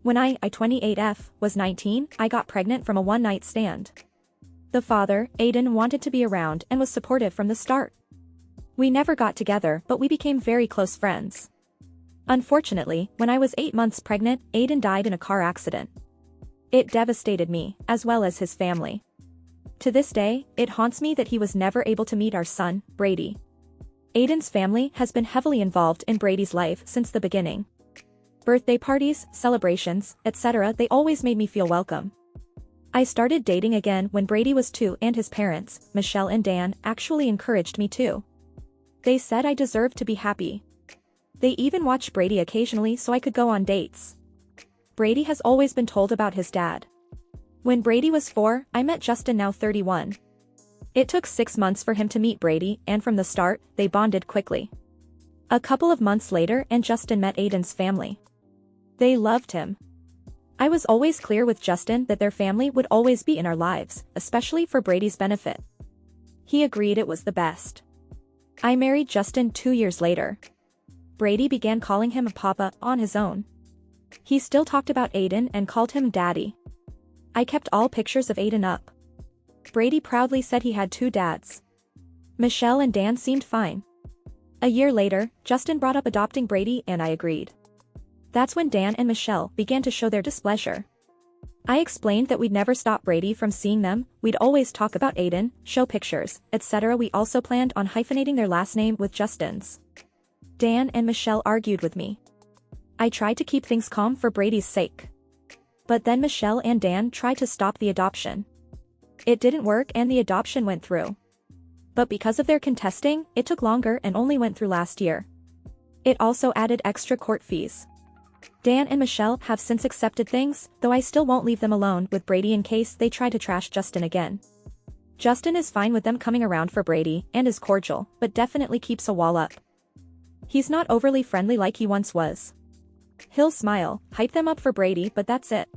When I 28F, was 19, I got pregnant from a one-night stand. The father, Aiden, wanted to be around and was supportive from the start. We never got together, but we became very close friends. Unfortunately, when I was 8 months pregnant, Aiden died in a car accident. It devastated me, as well as his family. To this day, it haunts me that he was never able to meet our son, Brady. Aiden's family has been heavily involved in Brady's life since the beginning. Birthday parties, celebrations, etc., they always made me feel welcome. I started dating again when Brady was 2 and his parents, Michelle and Dan, actually encouraged me too. They said I deserved to be happy. They even watched Brady occasionally so I could go on dates. Brady has always been told about his dad. When Brady was 4, I met Justin, now 31. It took 6 months for him to meet Brady, and from the start, they bonded quickly. A couple of months later and Justin met Aiden's family. They loved him. I was always clear with Justin that their family would always be in our lives, especially for Brady's benefit. He agreed it was the best. I married Justin 2 years later. Brady began calling him a papa on his own. He still talked about Aiden and called him daddy. I kept all pictures of Aiden up. Brady proudly said he had 2 dads. Michelle and Dan seemed fine. A year later, Justin brought up adopting Brady and I agreed. That's when Dan and Michelle began to show their displeasure. I explained that we'd never stop Brady from seeing them, we'd always talk about Aiden, show pictures, etc. We also planned on hyphenating their last name with Justin's. Dan and Michelle argued with me. I tried to keep things calm for Brady's sake. But then Michelle and Dan tried to stop the adoption. It didn't work and the adoption went through. But because of their contesting, it took longer and only went through last year. It also added extra court fees. Dan and Michelle have since accepted things, though I still won't leave them alone with Brady in case they try to trash Justin again. Justin is fine with them coming around for Brady and is cordial, but definitely keeps a wall up. He's not overly friendly like he once was. He'll smile, hype them up for Brady, but that's it.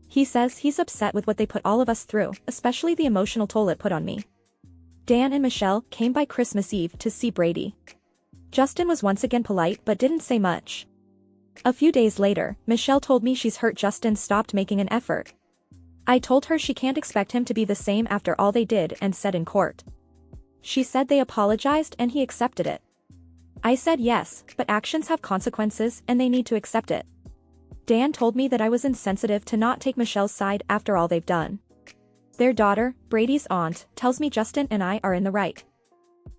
He says he's upset with what they put all of us through, especially the emotional toll it put on me. Dan and Michelle came by Christmas Eve to see Brady. Justin was once again polite but didn't say much. A few days later, Michelle told me she's hurt Justin stopped making an effort. I told her she can't expect him to be the same after all they did and said in court. She said they apologized and he accepted it. I said yes, but actions have consequences and they need to accept it. Dan told me that I was insensitive to not take Michelle's side after all they've done. Their daughter, Brady's aunt, tells me Justin and I are in the right.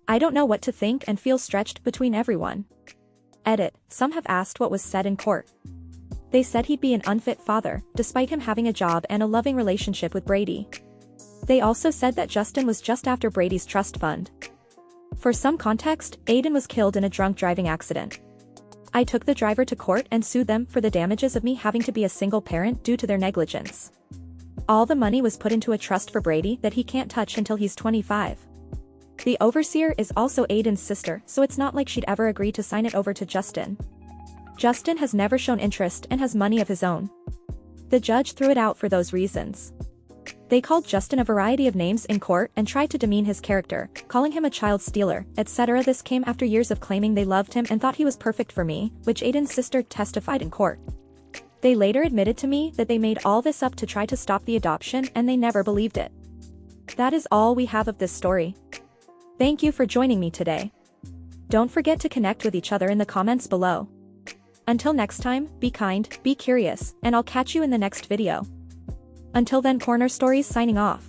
I don't know what to think and feel stretched between everyone. Edit, some have asked what was said in court. They said he'd be an unfit father, despite him having a job and a loving relationship with Brady. They also said that Justin was just after Brady's trust fund. For some context, Aiden was killed in a drunk driving accident. I took the driver to court and sued them for the damages of me having to be a single parent due to their negligence. All the money was put into a trust for Brady that he can't touch until he's 25. The overseer is also Aiden's sister, so it's not like she'd ever agree to sign it over to Justin. Justin has never shown interest and has money of his own. The judge threw it out for those reasons. They called Justin a variety of names in court and tried to demean his character, calling him a child stealer, etc. This came after years of claiming they loved him and thought he was perfect for me, which Aiden's sister testified in court. They later admitted to me that they made all this up to try to stop the adoption and they never believed it. That is all we have of this story. Thank you for joining me today. Don't forget to connect with each other in the comments below. Until next time, be kind, be curious, and I'll catch you in the next video. Until then, Corner Stories signing off.